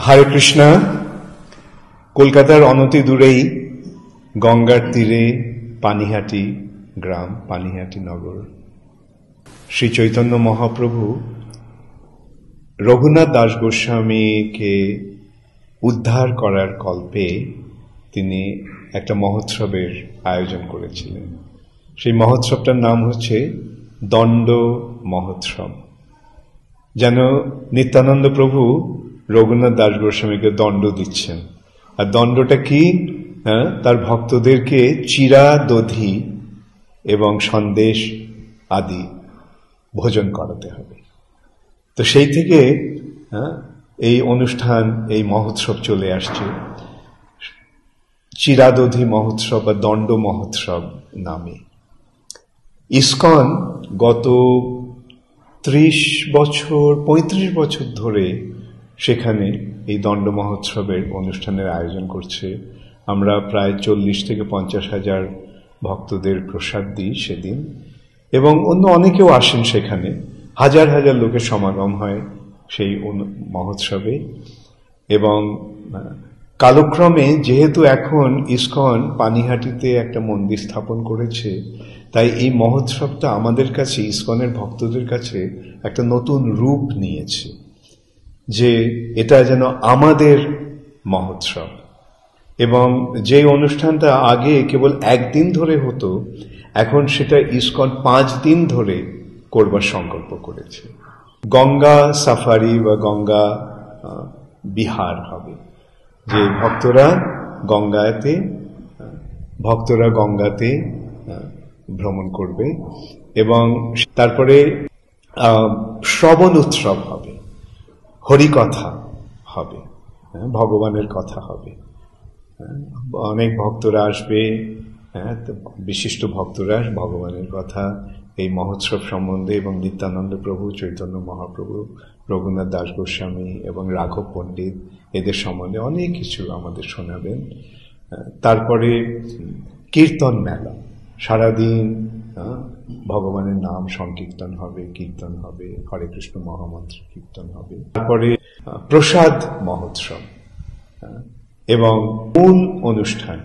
হরে কৃষ্ণ। কলকাতার অনতি দূরেই গঙ্গার তীরে পানিহাটি গ্রাম, পানিহাটি নগর, শ্রী চৈতন্য মহাপ্রভু রঘুনাথ দাস গোস্বামীকে উদ্ধার করার কল্পে তিনি একটা মহোৎসবের আয়োজন করেছিলেন। সেই মহোৎসবটার নাম হচ্ছে দণ্ড মহোৎসব। যেন নিত্যানন্দ প্রভু রঘুনাথ দাস গোস্বামীকে দণ্ড দিচ্ছেন। আর দণ্ডটা কি? তার ভক্তদেরকে চিরা, দধি এবং সন্দেশ আদি ভোজন করাতে হবে। তো সেই থেকে এই অনুষ্ঠান, এই মহোৎসব চলে আসছে চিরাদধি মহোৎসব বা দণ্ড মহোৎসব নামে। ইসকন গত 35 বছর ধরে সেখানে এই দণ্ড মহোৎসবের অনুষ্ঠানের আয়োজন করছে। আমরা প্রায় 40 থেকে 50 হাজার ভক্তদের প্রসাদ দিই সেদিন, এবং অন্য অনেকেও আসেন সেখানে। হাজার হাজার লোকের সমাগম হয় সেই মহোৎসবে। এবং কালক্রমে যেহেতু এখন ইসকন পানিহাটিতে একটা মন্দির স্থাপন করেছে, তাই এই মহোৎসবটা আমাদের কাছে, ইসকনের ভক্তদের কাছে একটা নতুন রূপ নিয়েছে, যে এটা যেন আমাদের মহোৎসব। এবং যে অনুষ্ঠানটা আগে কেবল একদিন ধরে হতো, এখন সেটা ইসকন 5 দিন ধরে করবার সংকল্প করেছে। গঙ্গা সাফারি বা গঙ্গা বিহার হবে, যে ভক্তরা গঙ্গাতে ভ্রমণ করবে। এবং তারপরে শ্রবণ উৎসব হবে, হরিকথা হবে, ভগবানের কথা হবে। অনেক ভক্তরা আসবে, বিশিষ্ট ভক্তরা ভগবানের কথা, এই মহোৎসব সম্বন্ধে এবং নিত্যানন্দ প্রভু, চৈতন্য মহাপ্রভু, রঘুনাথ দাস গোস্বামী এবং রাঘব পণ্ডিত, এদের সম্বন্ধে অনেক কিছু আমাদের শোনাবেন। তারপরে কীর্তন মেলা, সারাদিন ভগবানের নাম সংকীর্তন হবে, কীর্তন হবে, হরে কৃষ্ণ মহামন্ত্র কীর্তন হবে। তারপরে প্রসাদ মহোৎসব এবং মূল অনুষ্ঠান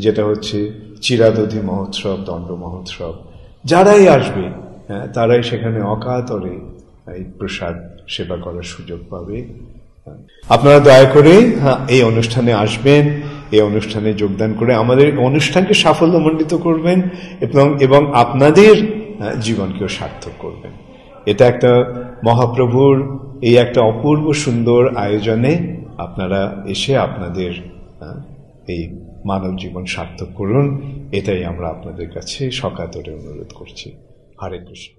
যেটা হচ্ছে চিরাদধি মহোৎসব, দণ্ড মহোৎসব। যারাই আসবে তারাই সেখানে অকাতরে এই প্রসাদ সেবা করার সুযোগ পাবে। আপনারা দয়া করে এই অনুষ্ঠানে আসবেন, এই অনুষ্ঠানে যোগদান করে আমাদের অনুষ্ঠানকে সাফল্যমণ্ডিত করবেন এবং আপনাদের জীবনকেও সার্থক করবেন। এটা একটা মহাপ্রভুর এই একটা অপূর্ব সুন্দর আয়োজনে আপনারা এসে আপনাদের এই মানব জীবন সার্থক করুন, এটাই আমরা আপনাদের কাছে সকাতরে অনুরোধ করছি। হরে কৃষ্ণ।